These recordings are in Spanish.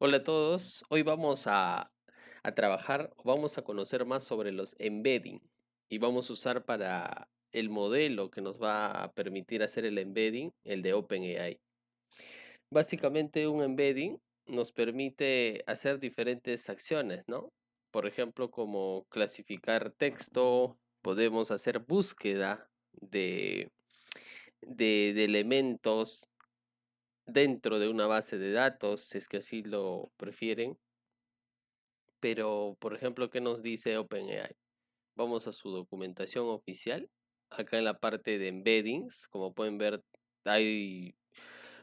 Hola a todos, hoy vamos a trabajar, vamos a conocer más sobre los embedding y vamos a usar para el modelo que nos va a permitir hacer el embedding, el de OpenAI. Básicamente un embedding nos permite hacer diferentes acciones, ¿no? Por ejemplo, como clasificar texto, podemos hacer búsqueda de, de elementos dentro de una base de datos, si es que así lo prefieren. Pero, por ejemplo, ¿qué nos dice OpenAI? Vamos a su documentación oficial. Acá en la parte de embeddings, como pueden ver, hay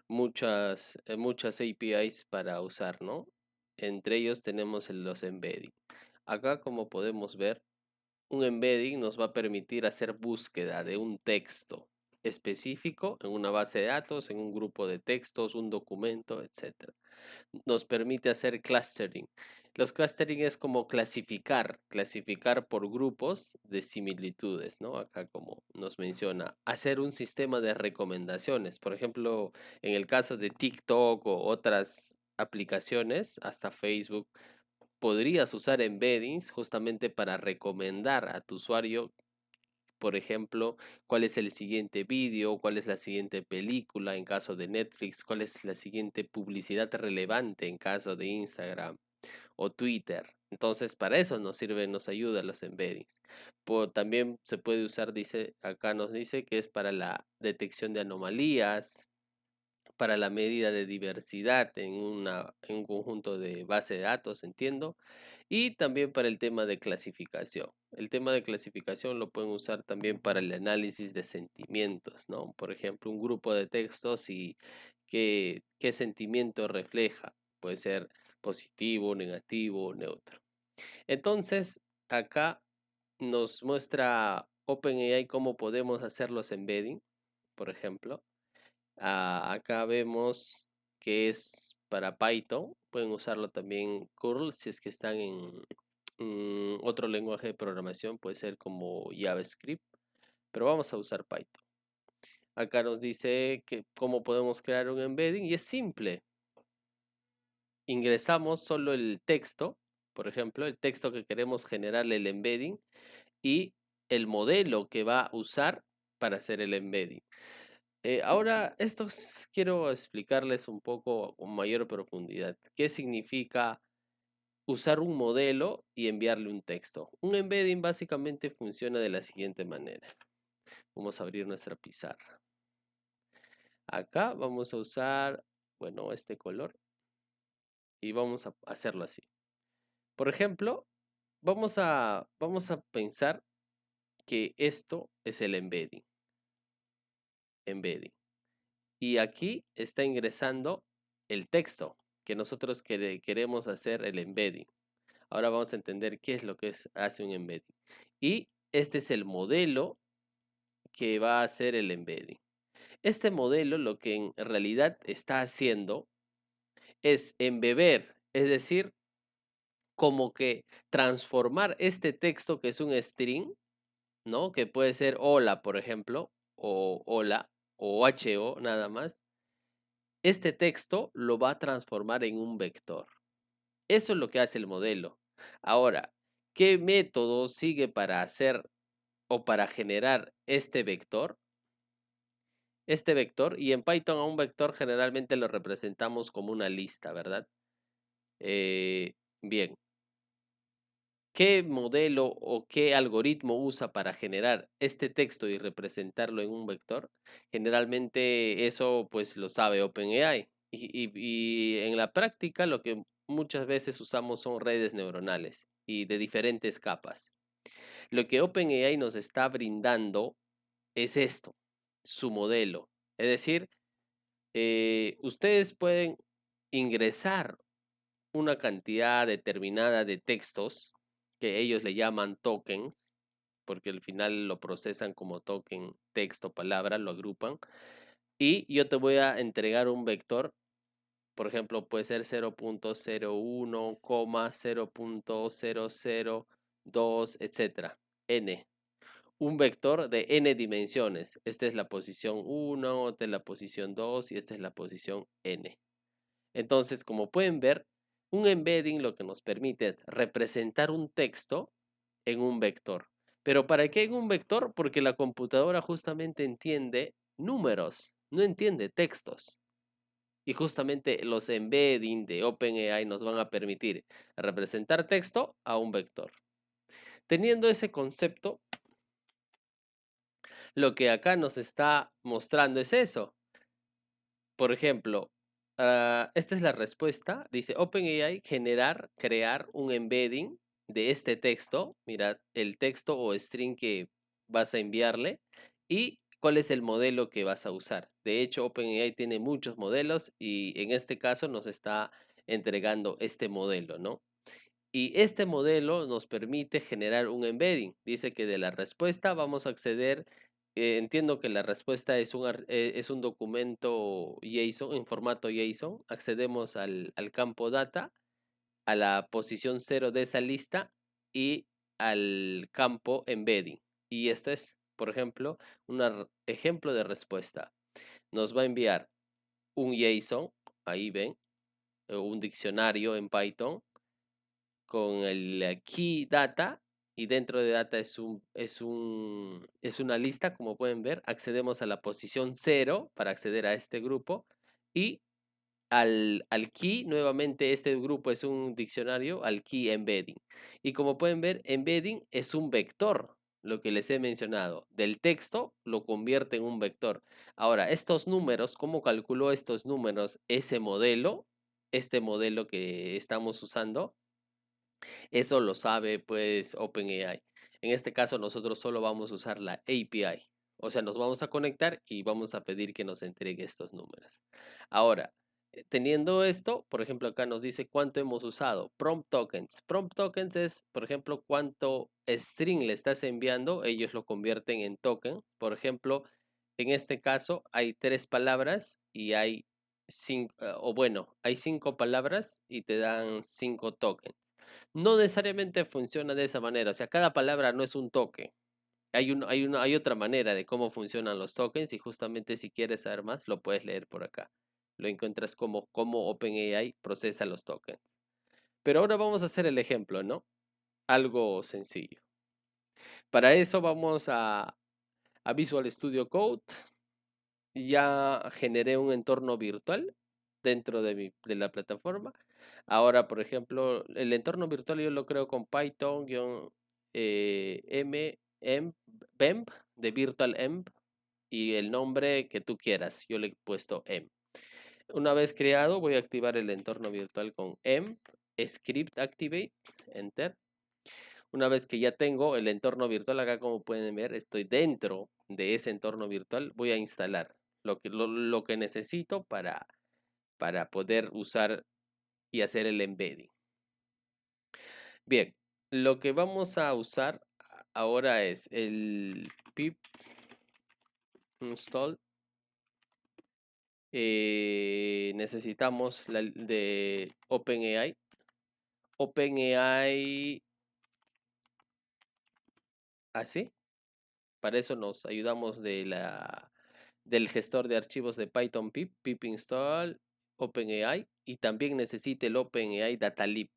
muchas APIs para usar, ¿no? Entre ellos tenemos los embedding. Acá, como podemos ver, un embedding nos va a permitir hacer búsqueda de un texto específico en una base de datos, en un grupo de textos, un documento, etcétera. Nos permite hacer clustering. Los clustering es como clasificar por grupos de similitudes, ¿no? Acá como nos menciona, hacer un sistema de recomendaciones. Por ejemplo, en el caso de TikTok o otras aplicaciones, hasta Facebook, podrías usar embeddings justamente para recomendar a tu usuario, por ejemplo, cuál es el siguiente vídeo, cuál es la siguiente película en caso de Netflix, cuál es la siguiente publicidad relevante en caso de Instagram o Twitter. Entonces, para eso nos sirve, nos ayuda los embeddings. También se puede usar, dice, acá nos dice que es para la detección de anomalías, para la medida de diversidad en un conjunto de base de datos, entiendo, y también para el tema de clasificación. El tema de clasificación lo pueden usar también para el análisis de sentimientos, ¿no? Por ejemplo, un grupo de textos y qué sentimiento refleja. Puede ser positivo, negativo, neutro. Entonces, acá nos muestra OpenAI cómo podemos hacer los embedding, por ejemplo. Acá vemos que es para Python. Pueden usarlo también curl si es que están en otro lenguaje de programación, puede ser como JavaScript, pero vamos a usar Python. Acá nos dice que cómo podemos crear un embedding y es simple. Ingresamos solo el texto, por ejemplo, el texto que queremos generarle el embedding y el modelo que va a usar para hacer el embedding. Ahora, quiero explicarles un poco con mayor profundidad. ¿Qué significa usar un modelo y enviarle un texto? Un embedding básicamente funciona de la siguiente manera. Vamos a abrir nuestra pizarra. Acá vamos a usar, bueno, este color y vamos a hacerlo así. Por ejemplo, vamos a pensar que esto es el embedding. Embedding. Y aquí está ingresando el texto que nosotros queremos hacer el embedding. Ahora vamos a entender qué es lo que hace un embedding. Y este es el modelo que va a hacer el embedding. Este modelo lo que en realidad está haciendo es embeber, es decir, como que transformar este texto que es un string, ¿no? Que puede ser hola, por ejemplo, o hola, o HO nada más. Este texto lo va a transformar en un vector. Eso es lo que hace el modelo. Ahora, ¿qué método sigue para hacer o para generar este vector? Este vector, y en Python a un vector generalmente lo representamos como una lista, ¿verdad? Bien, ¿qué modelo o qué algoritmo usa para generar este texto y representarlo en un vector? Generalmente eso pues lo sabe OpenAI. Y en la práctica lo que muchas veces usamos son redes neuronales y de diferentes capas. Lo que OpenAI nos está brindando es esto, su modelo. Es decir, ustedes pueden ingresar una cantidad determinada de textos que ellos le llaman tokens, porque al final lo procesan como token, texto, palabra, lo agrupan. Y yo te voy a entregar un vector, por ejemplo, puede ser 0.01, 0.0002, etcétera, n. Un vector de n dimensiones. Esta es la posición 1, esta es la posición 2 y esta es la posición n. Entonces, como pueden ver, Un embedding lo que nos permite es representar un texto en un vector. ¿Pero para qué en un vector? Porque la computadora justamente entiende números, no entiende textos. Y justamente los embedding de OpenAI nos van a permitir representar texto a un vector. Teniendo ese concepto, lo que acá nos está mostrando es eso. Por ejemplo, esta es la respuesta. Dice OpenAI crear un embedding de este texto. Mira, el texto o string que vas a enviarle y cuál es el modelo que vas a usar. De hecho, OpenAI tiene muchos modelos y en este caso nos está entregando este modelo, ¿no? Y este modelo nos permite generar un embedding. Dice que de la respuesta vamos a acceder, entiendo que la respuesta es un documento JSON, en formato JSON. Accedemos al campo data, a la posición 0 de esa lista y al campo embedding. Y este es, por ejemplo, un ejemplo de respuesta. Nos va a enviar un JSON, ahí ven, un diccionario en Python con el key data y dentro de data es una lista, como pueden ver. Accedemos a la posición 0 para acceder a este grupo y al key, nuevamente este grupo es un diccionario, al key embedding. Y como pueden ver, embedding es un vector, lo que les he mencionado. Del texto lo convierte en un vector. Ahora, estos números, ¿cómo calculó estos números ese modelo? Este modelo que estamos usando. Eso lo sabe pues OpenAI. En este caso nosotros solo vamos a usar la API. O sea, nos vamos a conectar y vamos a pedir que nos entregue estos números. Ahora, teniendo esto, por ejemplo, acá nos dice cuánto hemos usado. Prompt tokens. Prompt tokens es, por ejemplo, cuánto string le estás enviando. Ellos lo convierten en token. Por ejemplo, en este caso hay 3 palabras y hay 5, o bueno, hay 5 palabras y te dan 5 tokens. No necesariamente funciona de esa manera, o sea, cada palabra no es un token. Hay otra manera de cómo funcionan los tokens y justamente si quieres saber más, lo puedes leer por acá. Lo encuentras como cómo OpenAI procesa los tokens. Pero ahora vamos a hacer el ejemplo, ¿no? Algo sencillo. Para eso vamos a Visual Studio Code. Ya generé un entorno virtual dentro de la plataforma. Ahora, por ejemplo, el entorno virtual yo lo creo con Python, BEMP, de Virtual Emp, y el nombre que tú quieras. Yo le he puesto Emp. Una vez creado, voy a activar el entorno virtual con Emp, Script Activate, Enter. Una vez que ya tengo el entorno virtual, acá como pueden ver, estoy dentro de ese entorno virtual. Voy a instalar lo que necesito para poder usar y hacer el embedding. Bien, lo que vamos a usar ahora es el pip install. Necesitamos la de OpenAI. OpenAI, así. Para eso nos ayudamos del gestor de archivos de Python pip install OpenAI y también necesita el OpenAI Datalib.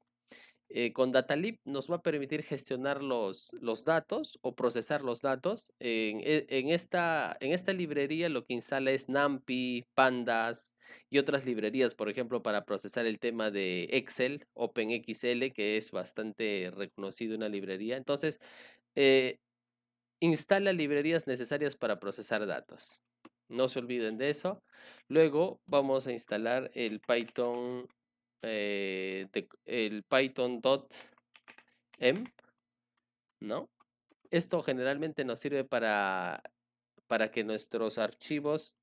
Con Datalib nos va a permitir gestionar los datos o procesar los datos. En esta librería lo que instala es NumPy, Pandas y otras librerías, por ejemplo, para procesar el tema de Excel, OpenXL, que es bastante reconocido una librería. Entonces, instala librerías necesarias para procesar datos. No se olviden de eso. Luego vamos a instalar el Python, el Python.emp, ¿no? Esto generalmente nos sirve para que nuestros archivos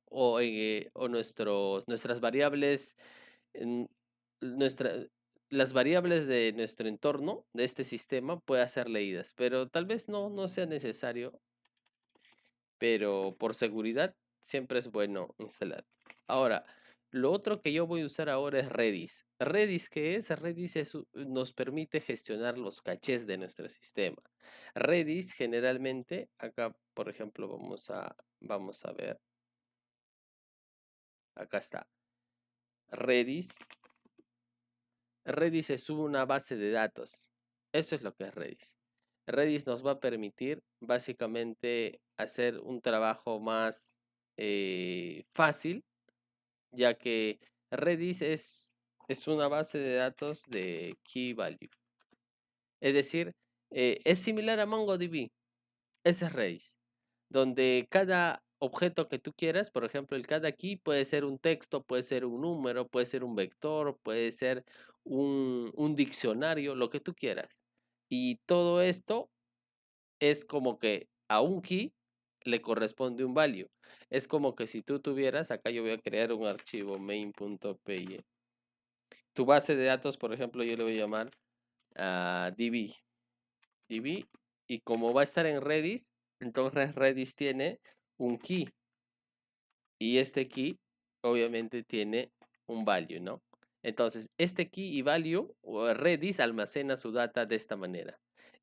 o nuestras variables, nuestra, las variables de nuestro entorno, de este sistema, puedan ser leídas, pero tal vez no sea necesario, pero por seguridad siempre es bueno instalar. Ahora, lo otro que yo voy a usar ahora es Redis. ¿Redis qué es? Redis nos permite gestionar los cachés de nuestro sistema. Redis generalmente, acá por ejemplo vamos a ver, acá está. Redis Redis es una base de datos. Eso es lo que es Redis. Redis nos va a permitir básicamente hacer un trabajo más fácil, ya que Redis es una base de datos de key value. Es decir, es similar a MongoDB. Ese es Redis, donde cada objeto que tú quieras, por ejemplo, el cada key puede ser un texto, puede ser un número, puede ser un vector, puede ser un diccionario, lo que tú quieras. Y todo esto es como que a un key le corresponde un value. Es como que si tú tuvieras, acá yo voy a crear un archivo main.py. Tu base de datos, por ejemplo, yo le voy a llamar DB. DB. Y como va a estar en Redis, entonces Redis tiene un key. Y este key obviamente tiene un value, ¿no? Entonces, este key y value, o Redis almacena su data de esta manera.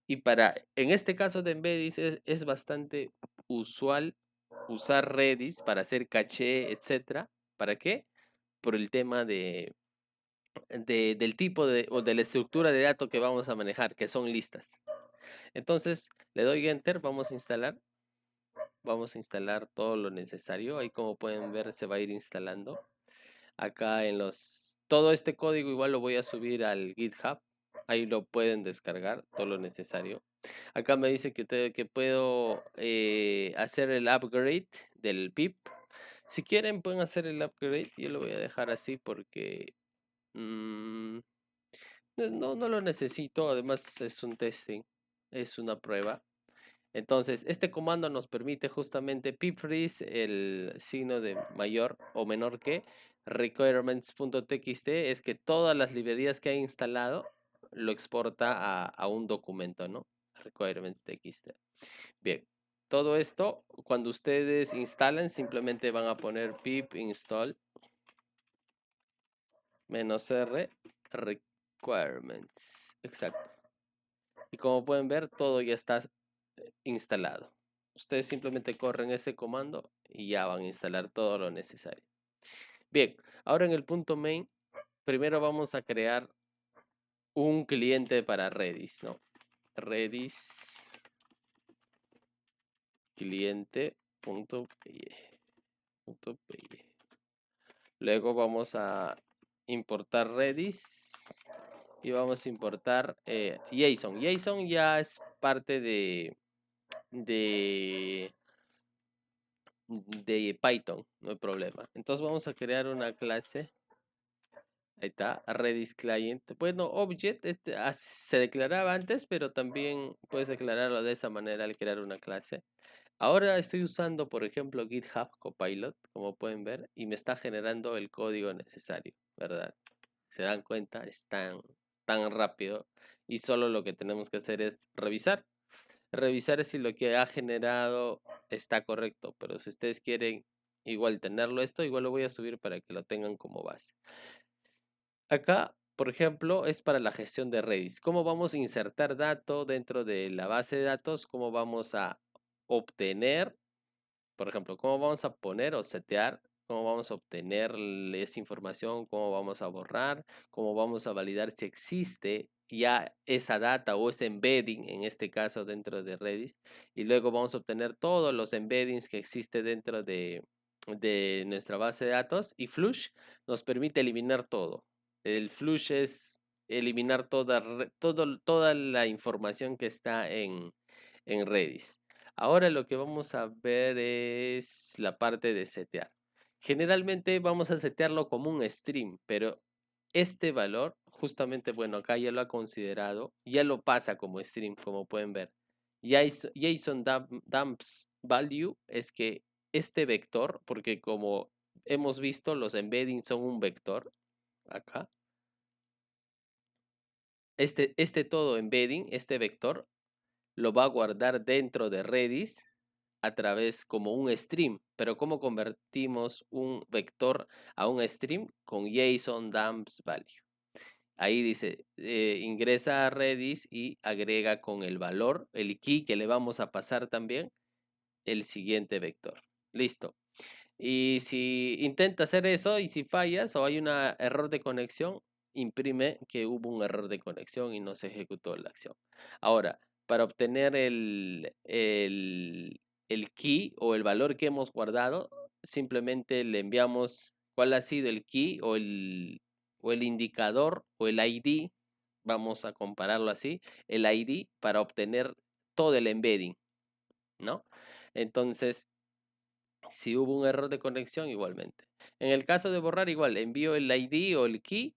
Y en este caso de Embeddis es bastante usual usar Redis para hacer caché, etcétera. ¿Para qué? Por el tema del tipo o de la estructura de datos que vamos a manejar, que son listas. Entonces, le doy Enter, vamos a instalar todo lo necesario. Ahí como pueden ver se va a ir instalando. Acá todo este código igual lo voy a subir al GitHub. Ahí lo pueden descargar, todo lo necesario. Acá me dice que puedo hacer el upgrade del pip. Si quieren pueden hacer el upgrade. Yo lo voy a dejar así porque no lo necesito. Además es un testing, es una prueba. Entonces, este comando nos permite justamente pipfreeze, el signo de mayor o menor que requirements.txt, es que todas las librerías que ha instalado lo exporta a un documento, ¿no? Requirements.txt. Bien, todo esto, cuando ustedes instalan, simplemente van a poner pip install -r requirements. Exacto. Y como pueden ver, todo ya está instalado. Ustedes simplemente corren ese comando y ya van a instalar todo lo necesario. Bien, ahora en el punto main, primero vamos a crear un cliente para Redis, ¿no? Redis cliente.py. Luego vamos a importar Redis y vamos a importar JSON. JSON ya es parte de Python, no hay problema. Entonces vamos a crear una clase. Ahí está, Redis Client. Bueno, Object se declaraba antes, pero también puedes declararlo de esa manera al crear una clase. Ahora estoy usando, por ejemplo, GitHub Copilot, como pueden ver, y me está generando el código necesario, ¿verdad? ¿Se dan cuenta? Es tan rápido y solo lo que tenemos que hacer es revisar si lo que ha generado está correcto, pero si ustedes quieren igual tenerlo esto, igual lo voy a subir para que lo tengan como base. Acá, por ejemplo, es para la gestión de Redis. ¿Cómo vamos a insertar datos dentro de la base de datos? ¿Cómo vamos a obtener, por ejemplo, cómo vamos a poner o setear? ¿Cómo vamos a obtener esa información? ¿Cómo vamos a borrar? ¿Cómo vamos a validar si existe ya esa data o ese embedding, en este caso, dentro de Redis? Y luego vamos a obtener todos los embeddings que existe dentro de nuestra base de datos. Y Flush nos permite eliminar todo. El Flush es eliminar toda la información que está en Redis. Ahora lo que vamos a ver es la parte de setear. Generalmente vamos a setearlo como un stream, pero este valor, justamente, bueno, acá ya lo ha considerado, ya lo pasa como stream, como pueden ver. JSON dumps value es que este vector, porque como hemos visto, los embeddings son un vector, acá. Este todo embedding, este vector, lo va a guardar dentro de Redis a través como un stream. Pero ¿cómo convertimos un vector a un stream? Con JSON dumps value. Ahí dice, ingresa a Redis y agrega con el valor, el key que le vamos a pasar también, el siguiente vector. Listo. Y si intenta hacer eso y si fallas o hay un error de conexión, imprime que hubo un error de conexión y no se ejecutó la acción. Ahora, para obtener el key o el valor que hemos guardado, simplemente le enviamos cuál ha sido el key o el indicador o el ID, vamos a compararlo así, el ID para obtener todo el embedding, ¿no? Entonces, si hubo un error de conexión, igualmente. En el caso de borrar, igual, envío el ID o el key,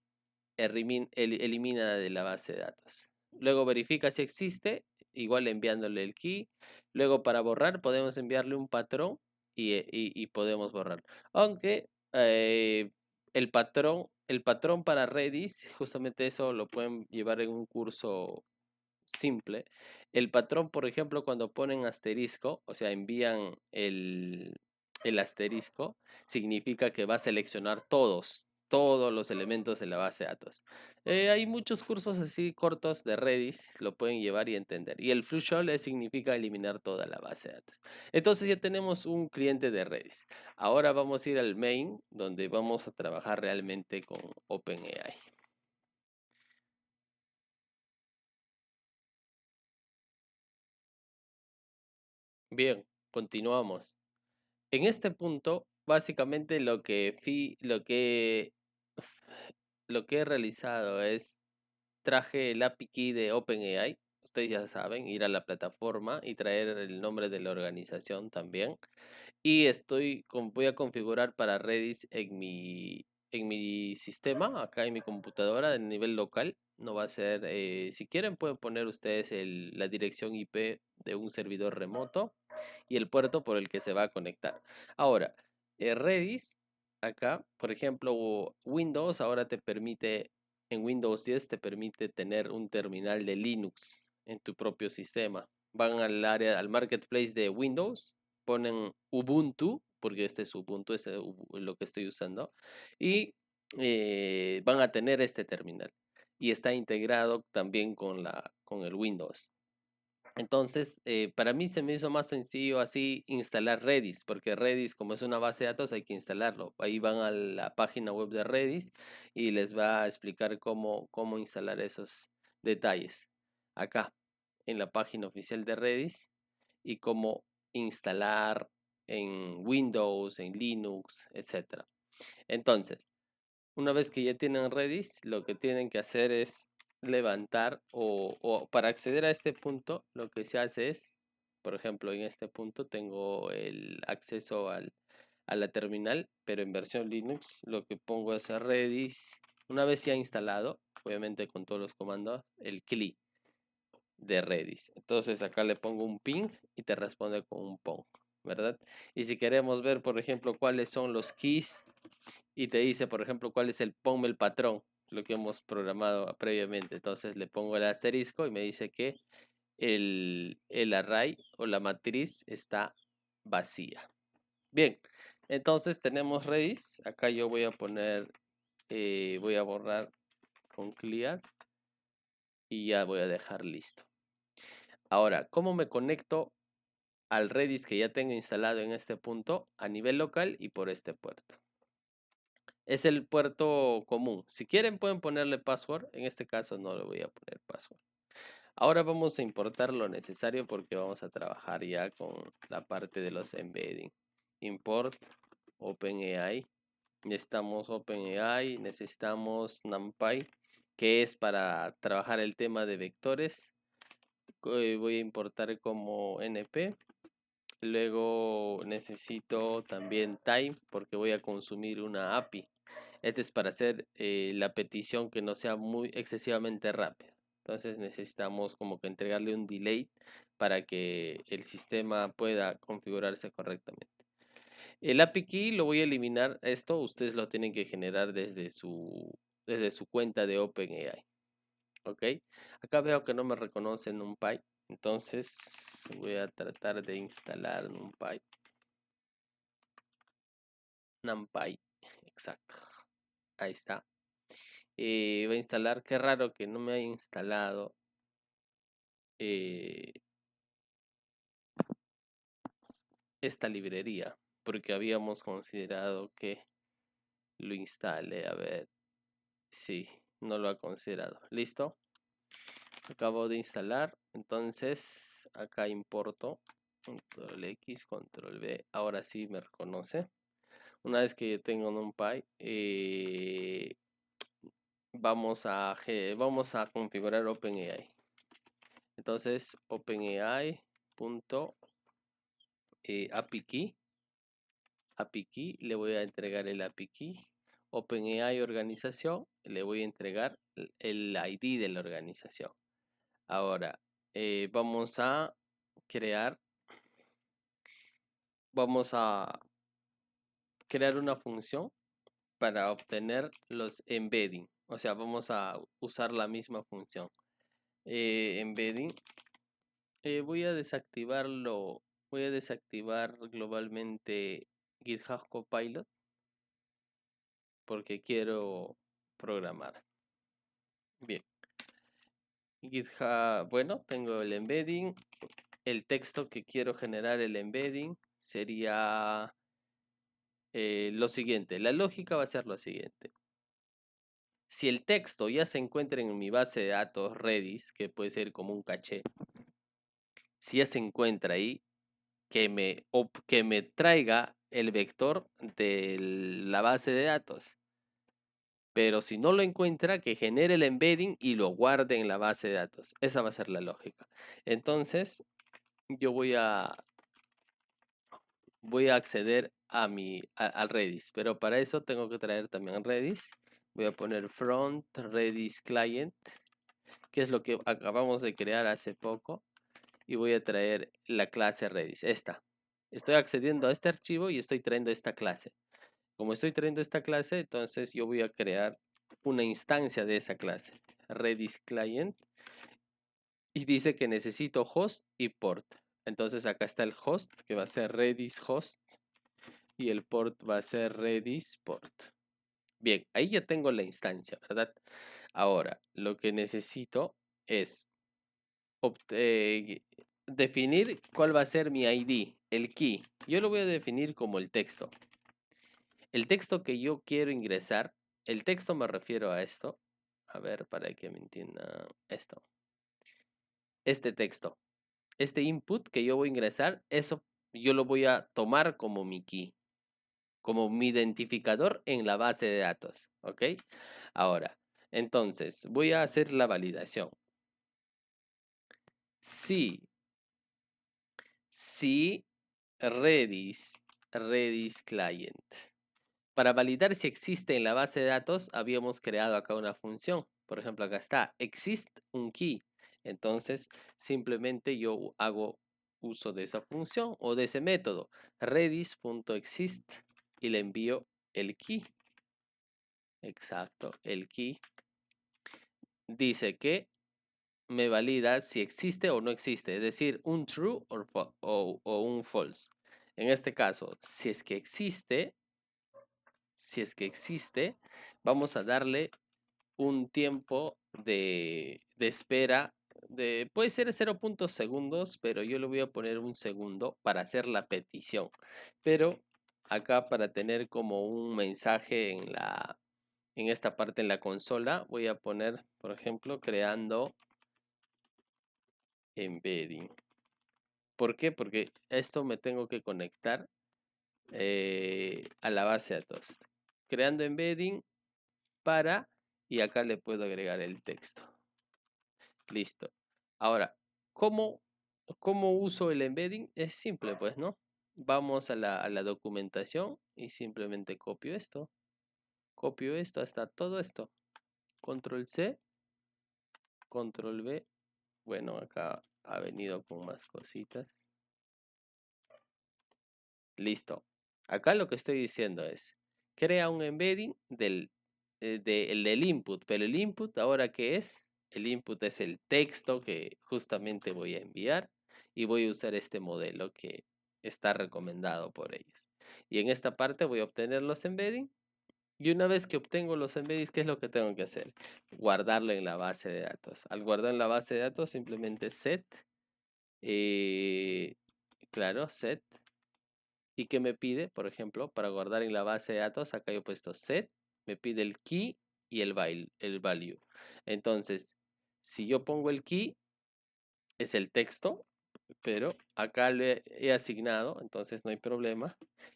elimina de la base de datos. Luego verifica si existe, igual enviándole el key. Luego para borrar podemos enviarle un patrón y podemos borrar. Aunque el patrón para Redis, justamente eso lo pueden llevar en un curso simple. El patrón, por ejemplo, cuando ponen asterisco, o sea, envían el asterisco, significa que va a seleccionar todos los elementos de la base de datos. Hay muchos cursos así cortos de Redis, lo pueden llevar y entender. Y el flushol significa eliminar toda la base de datos. Entonces ya tenemos un cliente de Redis. Ahora vamos a ir al main, donde vamos a trabajar realmente con OpenAI. Bien, continuamos. En este punto, básicamente lo que he realizado es traje el API key de OpenAI. Ustedes ya saben, ir a la plataforma y traer el nombre de la organización también. Y voy a configurar para Redis en mi sistema, acá en mi computadora, de nivel local. No va a ser, si quieren pueden poner ustedes la dirección IP de un servidor remoto y el puerto por el que se va a conectar. Ahora, Redis, acá, por ejemplo, Windows ahora te permite, en Windows 10 te permite tener un terminal de Linux en tu propio sistema. Van al marketplace de Windows, ponen Ubuntu, porque este es Ubuntu, este es lo que estoy usando, y van a tener este terminal. Y está integrado también con el Windows. Entonces, para mí se me hizo más sencillo así instalar Redis, porque Redis, como es una base de datos, hay que instalarlo. Ahí van a la página web de Redis y les va a explicar cómo instalar esos detalles. Acá, en la página oficial de Redis y cómo instalar en Windows, en Linux, etcétera. Entonces, una vez que ya tienen Redis, lo que tienen que hacer es levantar o para acceder a este punto, lo que se hace es, por ejemplo, en este punto tengo el acceso a la terminal, pero en versión Linux, lo que pongo es a Redis. Una vez ya instalado, obviamente con todos los comandos, el CLI de Redis. Entonces acá le pongo un ping y te responde con un pong, ¿verdad? Y si queremos ver, por ejemplo, cuáles son los keys y te dice, por ejemplo, cuál es ponme el patrón, lo que hemos programado previamente. Entonces le pongo el asterisco y me dice que el array o la matriz está vacía. Bien, entonces tenemos Redis. Acá yo voy a poner, voy a borrar con clear y ya voy a dejar listo. Ahora, ¿cómo me conecto al Redis que ya tengo instalado en este punto a nivel local y por este puerto? Es el puerto común. Si quieren pueden ponerle password. En este caso no le voy a poner password. Ahora vamos a importar lo necesario porque vamos a trabajar ya con la parte de los embedding. Import OpenAI. Necesitamos OpenAI, necesitamos NumPy, que es para trabajar el tema de vectores. Voy a importar como NP. Luego necesito también time porque voy a consumir una API. Este es para hacer la petición que no sea muy excesivamente rápida. Entonces necesitamos como que entregarle un delay para que el sistema pueda configurarse correctamente. El API key lo voy a eliminar. Esto ustedes lo tienen que generar desde su cuenta de OpenAI. ¿Ok? Acá veo que no me reconoce NumPy. Entonces voy a tratar de instalar NumPy. NumPy, exacto. Ahí está. Voy a instalar, qué raro que no me haya instalado eh, esta librería, porque habíamos considerado que lo instale. A ver, sí, no lo ha considerado. Listo. Acabo de instalar. Entonces acá importo. Control X, Control V. Ahora sí me reconoce. Una vez que tengo NumPy, vamos a configurar OpenAI. Entonces OpenAI.API key, le voy a entregar el API key. OpenAI organización, le voy a entregar el ID de la organización. Ahora vamos a crear una función para obtener los embedding. O sea, vamos a usar la misma función. Embedding. Voy a desactivar globalmente GitHub Copilot porque quiero programar. Bien. GitHub, bueno, tengo el embedding. El texto que quiero generar el embedding sería lo siguiente. La lógica va a ser lo siguiente. Si el texto ya se encuentra en mi base de datos Redis, que puede ser como un caché, si ya se encuentra ahí, que me traiga el vector de la base de datos. Pero si no lo encuentra, que genere el embedding y lo guarde en la base de datos. Esa va a ser la lógica. Entonces, yo voy a acceder al Redis. Pero para eso tengo que traer también Redis. Voy a poner front Redis client, que es lo que acabamos de crear hace poco. Y voy a traer la clase Redis. Esta. Estoy accediendo a este archivo y estoy trayendo esta clase. Como estoy trayendo esta clase, entonces yo voy a crear una instancia de esa clase. Redis client. Y dice que necesito host y port. Entonces acá está el host, que va a ser Redis host. Y el port va a ser Redis port. Bien, ahí ya tengo la instancia, ¿verdad? Ahora, lo que necesito es definir cuál va a ser mi ID, el key. Yo lo voy a definir como el texto. El texto que yo quiero ingresar, el texto me refiero a esto. A ver, para que me entienda esto. Este texto, este input que yo voy a ingresar, eso yo lo voy a tomar como mi key, como mi identificador en la base de datos, ¿ok? Ahora, entonces, voy a hacer la validación. Si Redis client. Para validar si existe en la base de datos, habíamos creado acá una función. Por ejemplo, acá está, exist un key. Entonces, simplemente yo hago uso de esa función o de ese método, redis.exist, y le envío el key. Exacto, el key. Dice que me valida si existe o no existe, es decir, un true o un false. En este caso, si es que existe, vamos a darle un tiempo de espera puede ser 0.0 segundos, pero yo le voy a poner un segundo para hacer la petición. Pero acá, para tener como un mensaje en esta parte en la consola, voy a poner, por ejemplo, creando embedding. ¿Por qué? Porque esto me tengo que conectar a la base de datos. Creando embedding y acá le puedo agregar el texto. Listo. Ahora, ¿cómo uso el embedding? Es simple, pues, ¿no? Vamos a la documentación y simplemente copio esto. Copio esto hasta todo esto. Control C, Control V. Bueno, acá ha venido con más cositas. Listo. Acá lo que estoy diciendo es, crea un embedding del input. Pero el input, ¿ahora qué es? El input es el texto que justamente voy a enviar y voy a usar este modelo que está recomendado por ellos. Y en esta parte voy a obtener los embedding. Y una vez que obtengo los embeddings, ¿qué es lo que tengo que hacer? Guardarlo en la base de datos. Al guardar en la base de datos, simplemente set. Claro, set. ¿Y qué me pide? Por ejemplo, para guardar en la base de datos, acá yo he puesto set. Me pide el key y el value. Entonces, si yo pongo el key, es el texto, pero acá le he asignado, entonces no hay problema.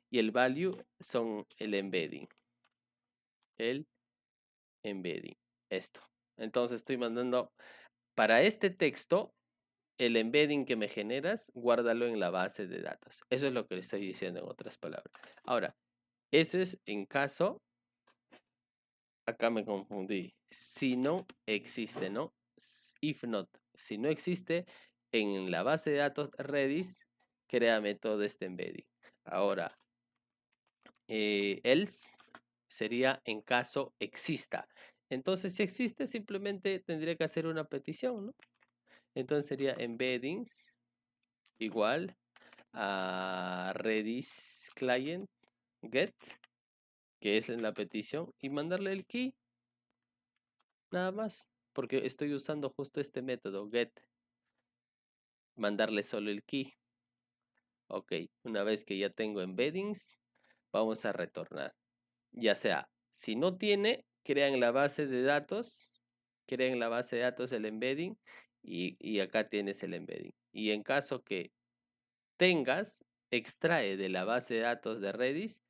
Y el value son el embedding. El embedding. Esto. Entonces estoy mandando para este texto, el embedding que me generas, guárdalo en la base de datos. Eso es lo que le estoy diciendo en otras palabras. Ahora, eso es en caso, acá me confundí, si no existe, ¿no? If not, si no existe en la base de datos Redis, créame todo este embedding. Ahora, else sería en caso exista. Entonces, si existe, simplemente tendría que hacer una petición, ¿no? Entonces sería embeddings igual a Redis client get, que es en la petición, y mandarle el key, nada más, porque estoy usando justo este método get, mandarle solo el key. Ok, una vez que ya tengo embeddings, vamos a retornar. Ya sea, si no tiene, crean la base de datos, creen la base de datos el embedding y acá tienes el embedding. Y en caso que tengas, extrae de la base de datos de Redis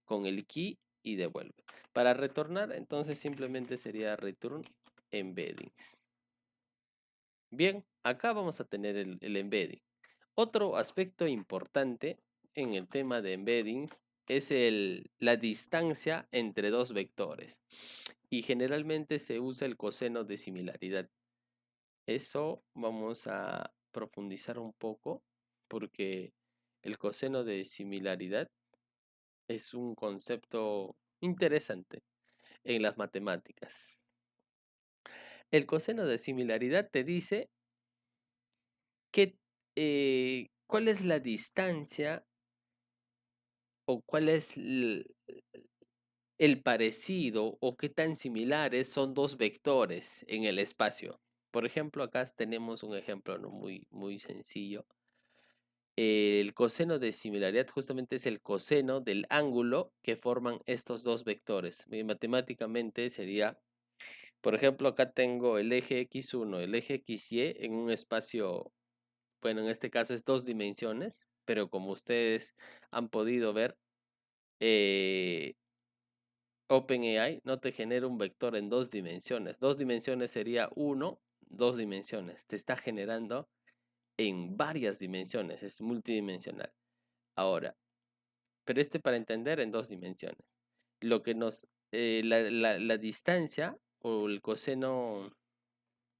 con el key y devuelve. Para retornar, entonces simplemente sería return embeddings. Bien, acá vamos a tener el embedding. Otro aspecto importante en el tema de embeddings es la distancia entre dos vectores. Y generalmente se usa el coseno de similaridad. Eso vamos a profundizar un poco porque el coseno de similaridad es un concepto interesante en las matemáticas. El coseno de similaridad te dice que, cuál es la distancia o cuál es el parecido o qué tan similares son dos vectores en el espacio. Por ejemplo, acá tenemos un ejemplo ¿no? muy sencillo. El coseno de similaridad justamente es el coseno del ángulo que forman estos dos vectores. Matemáticamente sería, por ejemplo, acá tengo el eje x1, el eje xy en un espacio, bueno, en este caso es 2 dimensiones, pero como ustedes han podido ver, OpenAI no te genera un vector en 2 dimensiones. 2 dimensiones sería 1, 2 dimensiones. Te está generando en varias dimensiones, es multidimensional. Ahora, pero para entender en 2 dimensiones. Lo que nos, la distancia o el coseno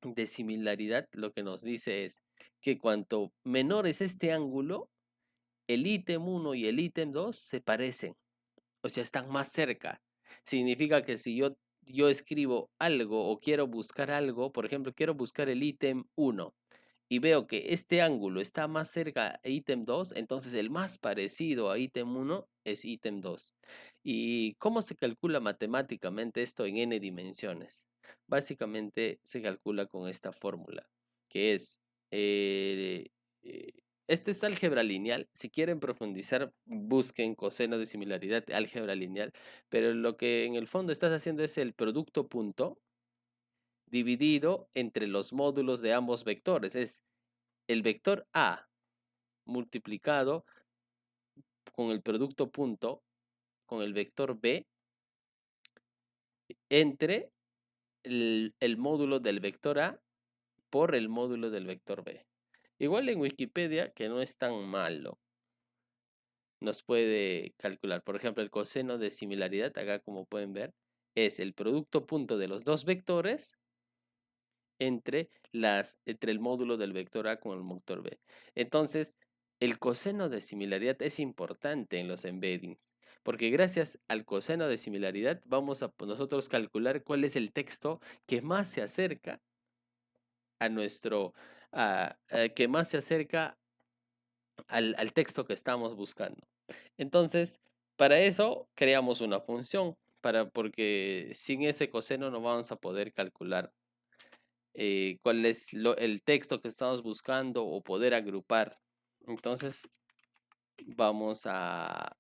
de similaridad, lo que nos dice es que cuanto menor es este ángulo, el ítem 1 y el ítem 2 se parecen, o sea, están más cerca. Significa que si yo escribo algo o quiero buscar algo, por ejemplo, quiero buscar el ítem 1 y veo que este ángulo está más cerca a ítem 2, entonces el más parecido a ítem 1 es ítem 2. ¿Y cómo se calcula matemáticamente esto en n dimensiones? Básicamente se calcula con esta fórmula, que es, eh, eh, este es álgebra lineal. Si quieren profundizar, busquen coseno de similaridad, álgebra lineal, pero lo que en el fondo estás haciendo es el producto punto dividido entre los módulos de ambos vectores. Es el vector A multiplicado con el producto punto con el vector B entre el módulo del vector A por el módulo del vector B. Igual en Wikipedia, que no es tan malo, nos puede calcular. Por ejemplo, el coseno de similaridad, acá como pueden ver, es el producto punto de los dos vectores entre el módulo del vector A con el vector B. Entonces, el coseno de similaridad es importante en los embeddings, porque gracias al coseno de similaridad vamos a nosotros calcular cuál es el texto que más se acerca a nuestro, que más se acerca al texto que estamos buscando. Entonces, para eso creamos una función, porque sin ese coseno no vamos a poder calcular cuál es el texto que estamos buscando o poder agrupar. Entonces, vamos a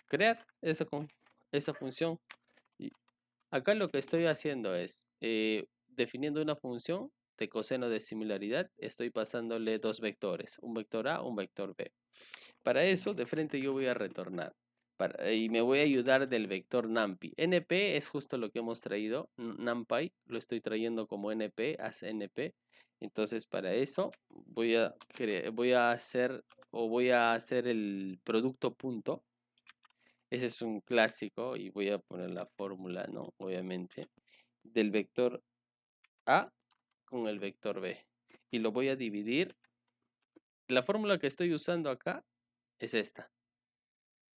crear eso esa función. Y acá lo que estoy haciendo es definiendo una función de coseno de similaridad, estoy pasándole dos vectores, un vector A, un vector B. Para eso, de frente yo voy a retornar. Y me voy a ayudar del vector NumPy. NP es justo lo que hemos traído. NumPy lo estoy trayendo como NP, hace NP. Entonces, para eso voy a hacer el producto punto. Ese es un clásico y voy a poner la fórmula, ¿no? Obviamente, del vector A con el vector B. Y lo voy a dividir. La fórmula que estoy usando acá es esta.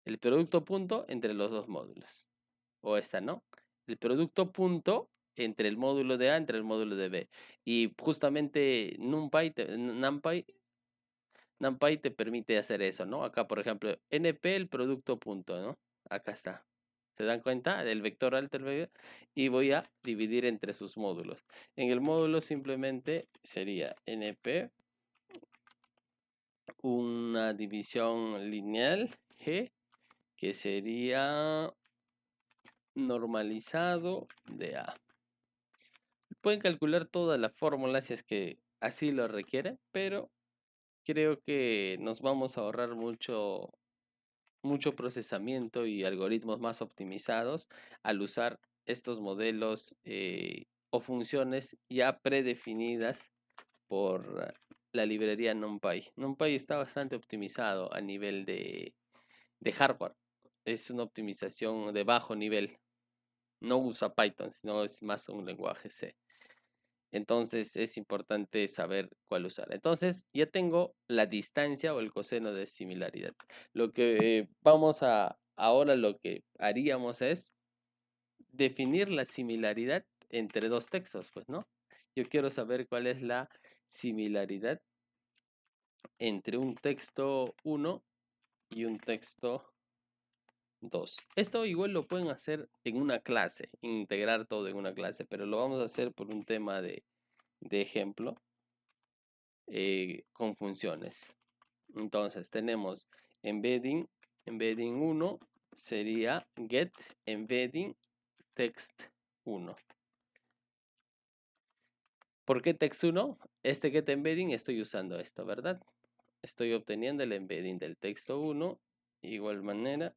El producto punto entre los dos módulos. O esta, ¿no? El producto punto entre el módulo de A entre el módulo de B. Y justamente NumPy te permite hacer eso, ¿no? Acá, por ejemplo, NP el producto punto, ¿no? Acá está. ¿Se dan cuenta? Del vector alter vector. Y voy a dividir entre sus módulos. En el módulo simplemente sería NP una división lineal G, que sería normalizado de A. Pueden calcular toda la fórmula si es que así lo requieren, pero creo que nos vamos a ahorrar mucho procesamiento y algoritmos más optimizados al usar estos modelos o funciones ya predefinidas por la librería NumPy. NumPy está bastante optimizado a nivel de hardware. Es una optimización de bajo nivel. No usa Python, sino es más un lenguaje C. Entonces es importante saber cuál usar. Entonces ya tengo la distancia o el coseno de similaridad. Ahora lo que haríamos es definir la similaridad entre dos textos, pues, ¿no? Yo quiero saber cuál es la similaridad entre un texto 1 y un texto 2. Esto igual lo pueden hacer en una clase, integrar todo en una clase, pero lo vamos a hacer por un tema de ejemplo con funciones. Entonces tenemos embedding 1 sería get embedding text 1. ¿Por qué text 1? Este get embedding estoy usando esto, ¿verdad? Estoy obteniendo el embedding del texto 1. Igual manera,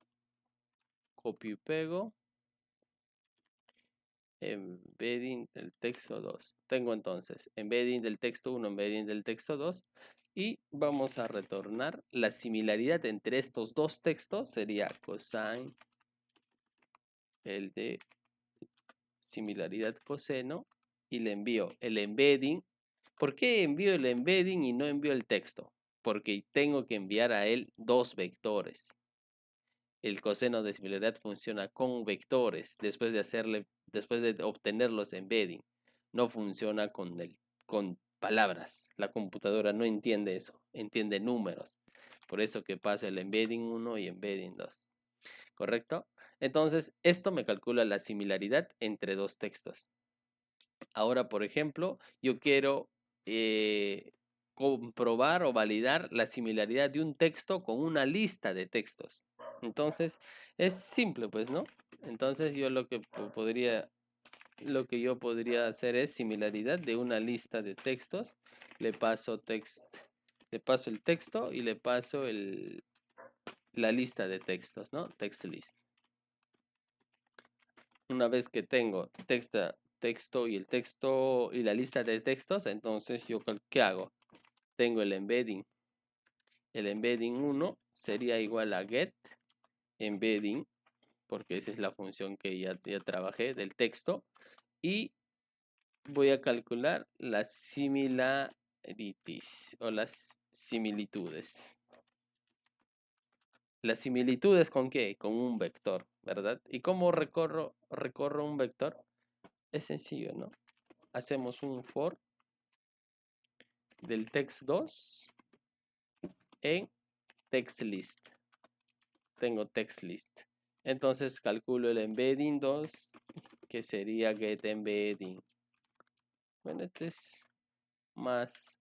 copio y pego embedding del texto 2. Tengo entonces embedding del texto 1, embedding del texto 2. Y vamos a retornar la similaridad entre estos dos textos. Sería cosine, el de similaridad coseno. Y le envío el embedding. ¿Por qué envío el embedding y no envío el texto? Porque tengo que enviar a él dos vectores. El coseno de similaridad funciona con vectores después de obtener los embedding. No funciona con palabras. La computadora no entiende eso, entiende números. Por eso que pasa el embedding 1 y embedding 2. ¿Correcto? Entonces, esto me calcula la similaridad entre dos textos. Ahora, por ejemplo, yo quiero comprobar o validar la similaridad de un texto con una lista de textos. Entonces, es simple, pues, ¿no? Entonces, yo lo que yo podría hacer es similaridad de una lista de textos. Le paso el texto y le paso la lista de textos, ¿no? Text list. Una vez que tengo texto y el texto y la lista de textos, entonces yo ¿qué hago? Tengo el embedding. El embedding 1 sería igual a get embedding, porque esa es la función que ya trabajé del texto. Y voy a calcular las similarities o las similitudes. ¿Las similitudes con qué? Con un vector, ¿verdad? ¿Y cómo recorro un vector? Es sencillo, ¿no? Hacemos un for del text 2 en text list. Tengo text list. Entonces calculo el embedding 2, que sería get embedding. Bueno, este es más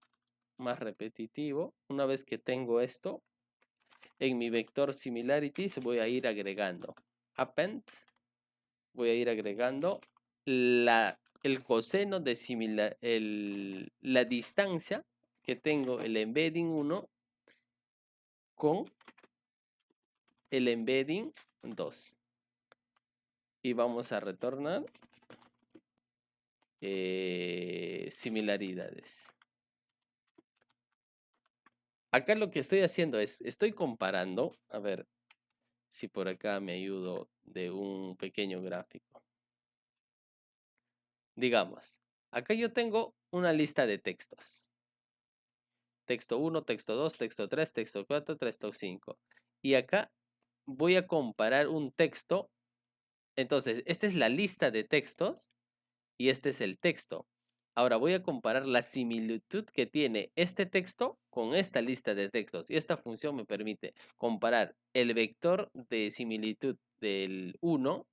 repetitivo. Una vez que tengo esto, en mi vector similarities voy a ir agregando. append, voy a ir agregando el coseno de la distancia que tengo el embedding 1 con el embedding 2. Y vamos a retornar similaridades. Acá lo que estoy haciendo es, estoy comparando, a ver si por acá me ayudo de un pequeño gráfico. Digamos, acá yo tengo una lista de textos. Texto 1, texto 2, texto 3, texto 4, texto 5. Y acá voy a comparar un texto. Entonces, esta es la lista de textos y este es el texto. Ahora voy a comparar la similitud que tiene este texto con esta lista de textos. Y esta función me permite comparar el vector de similitud del 1.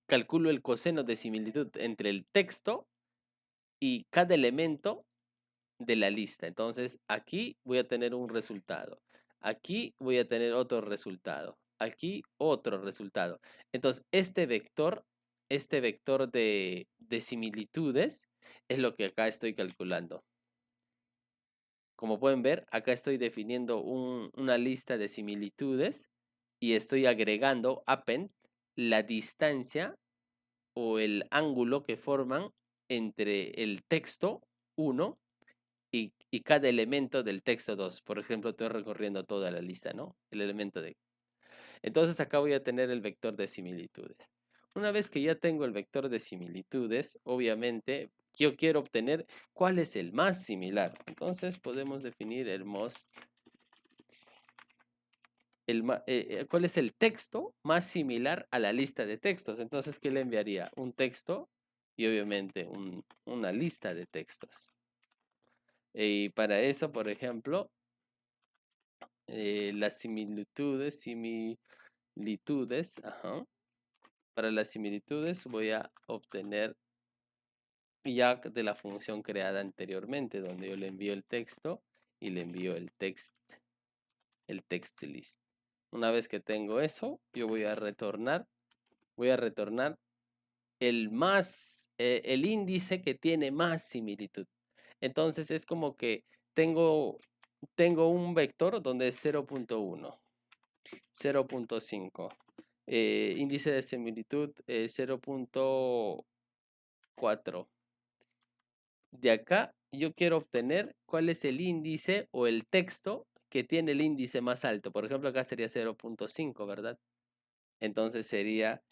Calculo el coseno de similitud entre el texto y cada elemento de la lista. Entonces aquí voy a tener un resultado. Aquí voy a tener otro resultado. Aquí otro resultado. Entonces este vector de similitudes es lo que acá estoy calculando. Como pueden ver, acá estoy definiendo una lista de similitudes y estoy agregando append la distancia o el ángulo que forman entre el texto 1 y cada elemento del texto 2. Por ejemplo, estoy recorriendo toda la lista, ¿no? El elemento de... Entonces acá voy a tener el vector de similitudes. Una vez que ya tengo el vector de similitudes, obviamente yo quiero obtener cuál es el más similar. Entonces podemos definir el most... ¿Cuál es el texto más similar a la lista de textos? Entonces, ¿qué le enviaría? Un texto y obviamente una lista de textos. Y para eso, por ejemplo, las similitudes, para las similitudes voy a obtener ya de la función creada anteriormente, donde yo le envío el texto y le envío el text list. Una vez que tengo eso, yo voy a retornar el índice que tiene más similitud. Entonces es como que tengo un vector donde es 0.1, 0.5, índice de similitud 0.4. De acá yo quiero obtener cuál es el índice o el texto que tiene el índice más alto. Por ejemplo, acá sería 0.5, ¿verdad? Entonces sería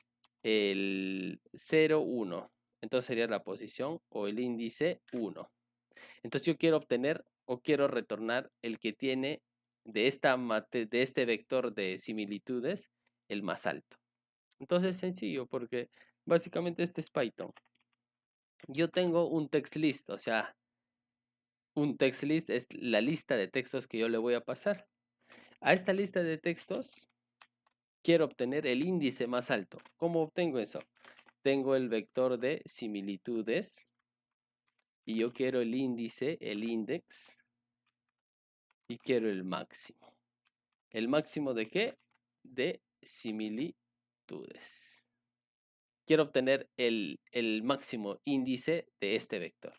el 0,1. Entonces sería la posición o el índice 1. Entonces yo quiero obtener o quiero retornar el que tiene de este vector de similitudes el más alto. Entonces es sencillo porque básicamente este es Python. Yo tengo un text list, o sea, un text list es la lista de textos que yo le voy a pasar. A esta lista de textos quiero obtener el índice más alto. ¿Cómo obtengo eso? Tengo el vector de similitudes y yo quiero el índice, el index, y quiero el máximo. ¿El máximo de qué? De similitudes. Quiero obtener el máximo índice de este vector.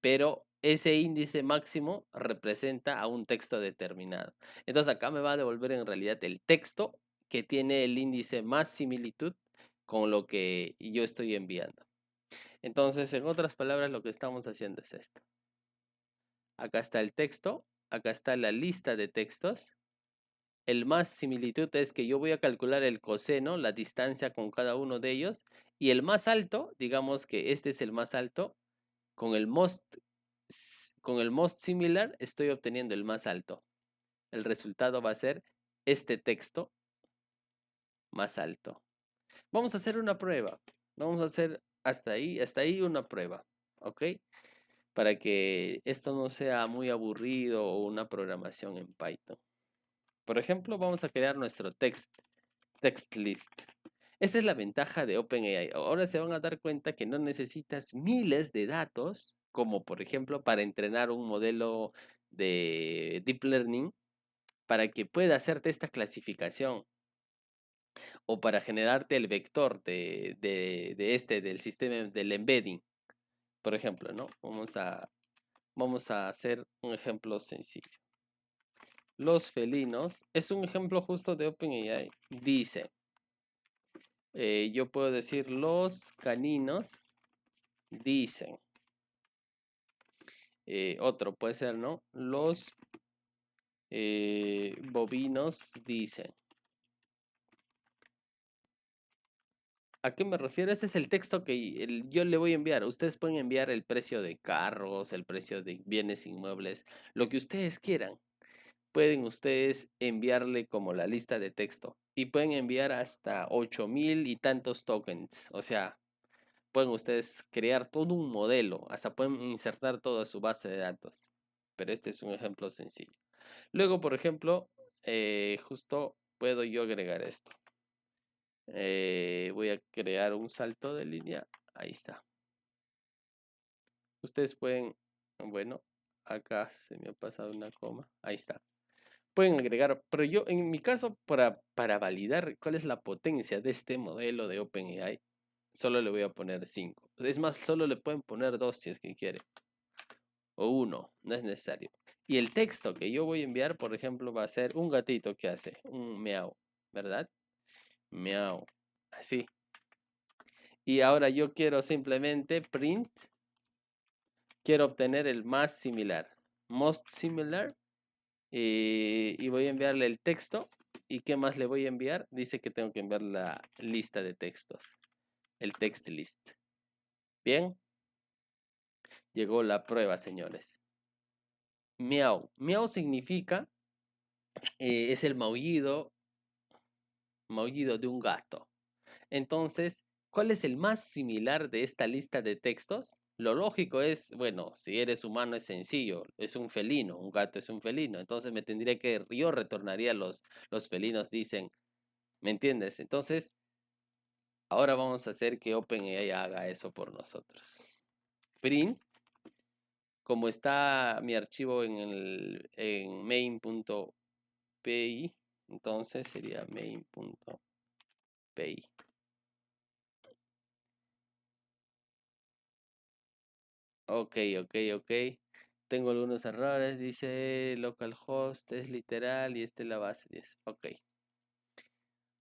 Pero ese índice máximo representa a un texto determinado. Entonces acá me va a devolver en realidad el texto que tiene el índice más similitud con lo que yo estoy enviando. Entonces, en otras palabras, lo que estamos haciendo es esto. Acá está el texto, acá está la lista de textos. El más similitud es que yo voy a calcular el coseno, la distancia con cada uno de ellos. Y el más alto, digamos que este es el más alto, con el most similar estoy obteniendo el más alto. El resultado va a ser este texto más alto. Vamos a hacer una prueba. Vamos a hacer hasta ahí una prueba. ¿Ok? Para que esto no sea muy aburrido o una programación en Python. Por ejemplo, vamos a crear nuestro text list. Esta es la ventaja de OpenAI. Ahora se van a dar cuenta que no necesitas miles de datos, como por ejemplo para entrenar un modelo de Deep Learning, para que pueda hacerte esta clasificación. o para generarte el vector del sistema del embedding. Por ejemplo, ¿no? Vamos a hacer un ejemplo sencillo. Los felinos, es un ejemplo justo de OpenAI. Dice, yo puedo decir los caninos dicen. Otro puede ser, ¿no? Los bovinos dicen. ¿A qué me refiero? Ese es el texto que yo le voy a enviar. Ustedes pueden enviar el precio de carros, el precio de bienes inmuebles, lo que ustedes quieran. Pueden ustedes enviarle como la lista de texto y pueden enviar hasta 8000 y tantos tokens. O sea, pueden ustedes crear todo un modelo, hasta pueden insertar todo a su base de datos. Pero este es un ejemplo sencillo. Luego, por ejemplo, justo puedo yo agregar esto. Voy a crear un salto de línea. Ahí está. Ustedes pueden, bueno, acá se me ha pasado una coma. Ahí está. Pueden agregar, pero yo en mi caso, para validar cuál es la potencia de este modelo de OpenAI, solo le voy a poner 5. Es más, solo le pueden poner 2 si es que quiere. O 1, no es necesario. Y el texto que yo voy a enviar, por ejemplo, va a ser un gatito que hace un meow, ¿verdad? Meow. Así. Y ahora yo quiero simplemente print. Quiero obtener el más similar. Most similar. Y voy a enviarle el texto. ¿Y qué más le voy a enviar? Dice que tengo que enviar la lista de textos. El text list. Bien. Llegó la prueba, señores. Miau. Miau significa, es el maullido de un gato. Entonces, ¿cuál es el más similar de esta lista de textos? Lo lógico es, bueno, si eres humano es sencillo, es un felino, un gato es un felino, entonces me tendría que, yo retornaría los felinos dicen, ¿me entiendes? Entonces, ahora vamos a hacer que OpenAI haga eso por nosotros. Print, como está mi archivo en main.py, entonces sería main.py. Ok. Tengo algunos errores. Dice localhost es literal y este es la base 10. Ok.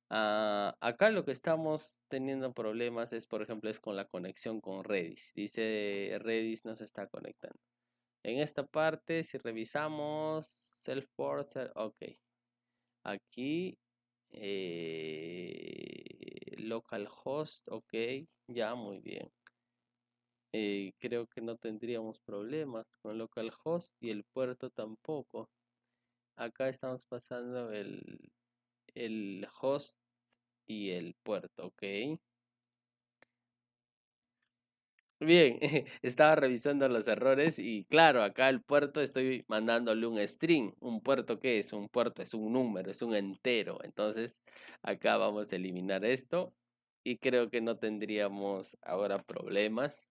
Acá lo que estamos teniendo problemas es, por ejemplo, es con la conexión con Redis. Dice Redis no se está conectando. En esta parte, si revisamos self-port, ok. Aquí localhost, ok. Ya, muy bien. Creo que no tendríamos problemas con localhost y el puerto tampoco. Acá estamos pasando el host y el puerto, ok. Bien, estaba revisando los errores y claro, acá el puerto estoy mandándole un string. ¿Un puerto qué es? Un puerto es un número, es un entero. Entonces acá vamos a eliminar esto y creo que no tendríamos ahora problemas.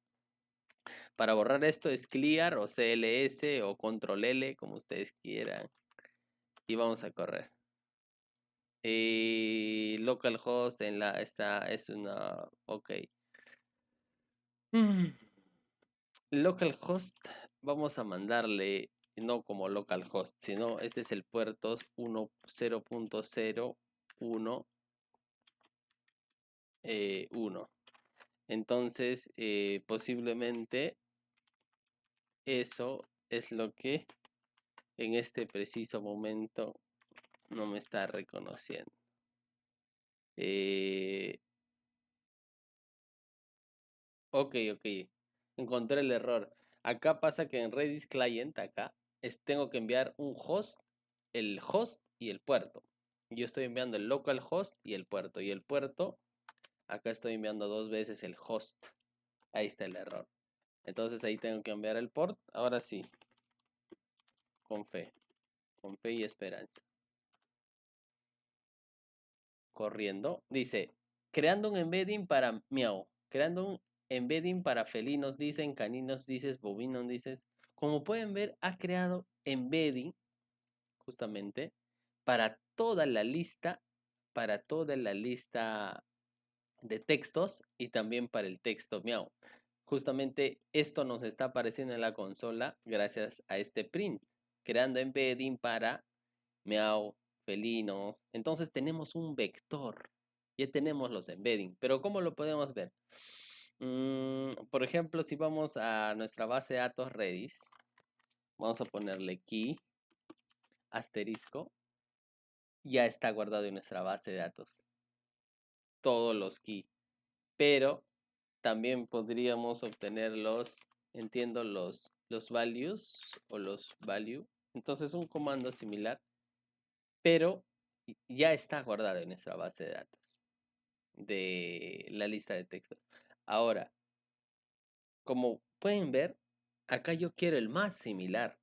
Para borrar esto es clear o cls o control L, como ustedes quieran. Y vamos a correr. Localhost en esta es una, ok. Localhost, vamos a mandarle, no como localhost, sino este es el puerto 0.0.1. Entonces, posiblemente eso es lo que en este preciso momento no me está reconociendo. Ok. Encontré el error. Acá pasa que en Redis Client, acá, tengo que enviar un host, el host y el puerto. Yo estoy enviando el localhost y el puerto. Y el puerto, acá estoy enviando 2 veces el host. Ahí está el error. Entonces ahí tengo que enviar el port. Ahora sí. Con fe y esperanza. Corriendo. Dice, creando un embedding para miau. Creando un embedding para felinos, dicen, caninos, dices, bovinos, dices. Como pueden ver, ha creado embedding justamente para toda la lista para toda la lista de textos y también para el texto miau. Justamente esto nos está apareciendo en la consola gracias a este print, creando embedding para miau, felinos. Entonces tenemos un vector. Ya tenemos los embedding, pero ¿cómo lo podemos ver? Por ejemplo, si vamos a nuestra base de datos Redis, vamos a ponerle key, asterisco, ya está guardado en nuestra base de datos. Todos los key, pero también podríamos obtener entiendo, los values o los value. Entonces un comando similar, pero ya está guardado en nuestra base de datos de la lista de textos. Ahora, como pueden ver, acá yo quiero el más similar.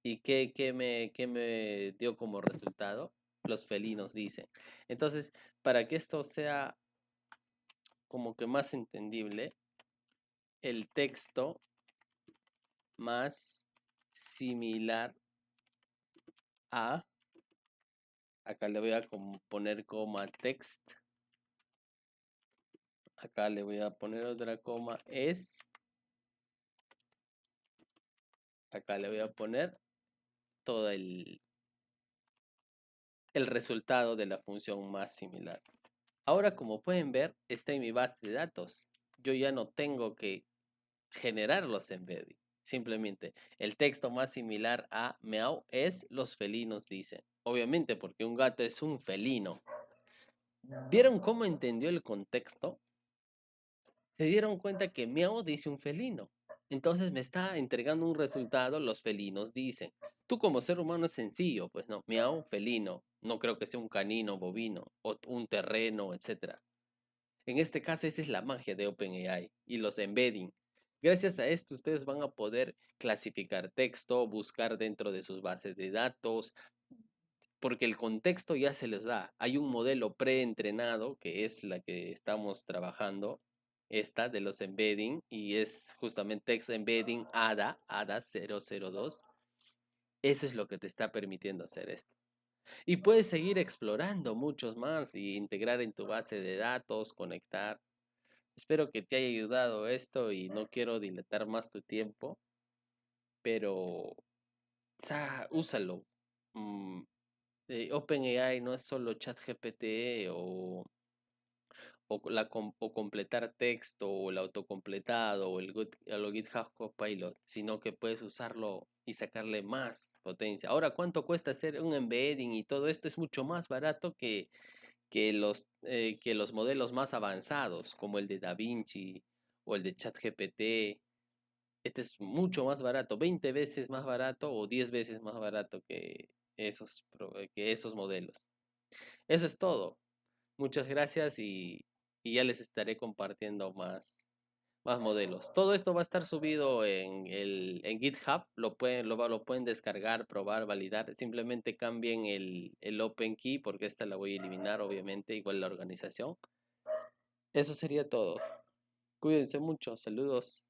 ¿Y qué me dio como resultado? Los felinos dicen. Entonces, para que esto sea como que más entendible, el texto más similar a, acá le voy a poner coma text, acá le voy a poner otra coma es, acá le voy a poner todo el resultado de la función más similar. Ahora, como pueden ver, está en mi base de datos. Yo ya no tengo que generar los embedding. Simplemente el texto más similar a meow es los felinos dicen. Obviamente porque un gato es un felino. ¿Vieron cómo entendió el contexto? Se dieron cuenta que meow dice un felino. Entonces me está entregando un resultado, los felinos dicen. Tú como ser humano es sencillo, pues no, meow, felino. No creo que sea un canino, bovino, o un terreno, etcétera. En este caso, esa es la magia de OpenAI y los embedding. Gracias a esto, ustedes van a poder clasificar texto, buscar dentro de sus bases de datos, porque el contexto ya se les da. Hay un modelo preentrenado, que es la que estamos trabajando, esta de los embedding, y es justamente Text Embedding ADA 002. Eso es lo que te está permitiendo hacer esto. Y puedes seguir explorando muchos más y integrar en tu base de datos, conectar. Espero que te haya ayudado esto y no quiero dilatar más tu tiempo, pero úsalo. Mm, OpenAI no es solo ChatGPT o completar texto o el autocompletado o el GitHub Copilot, sino que puedes usarlo y sacarle más potencia. Ahora, ¿cuánto cuesta hacer un embedding y todo esto? Es mucho más barato que los modelos más avanzados, como el de DaVinci o el de ChatGPT. Este es mucho más barato, 20 veces más barato o 10 veces más barato que esos modelos. Eso es todo. Muchas gracias y ya les estaré compartiendo más modelos. Todo esto va a estar subido en GitHub. Lo pueden descargar, probar, validar. Simplemente cambien el Open Key porque esta la voy a eliminar, obviamente, igual la organización. Eso sería todo. Cuídense mucho. Saludos.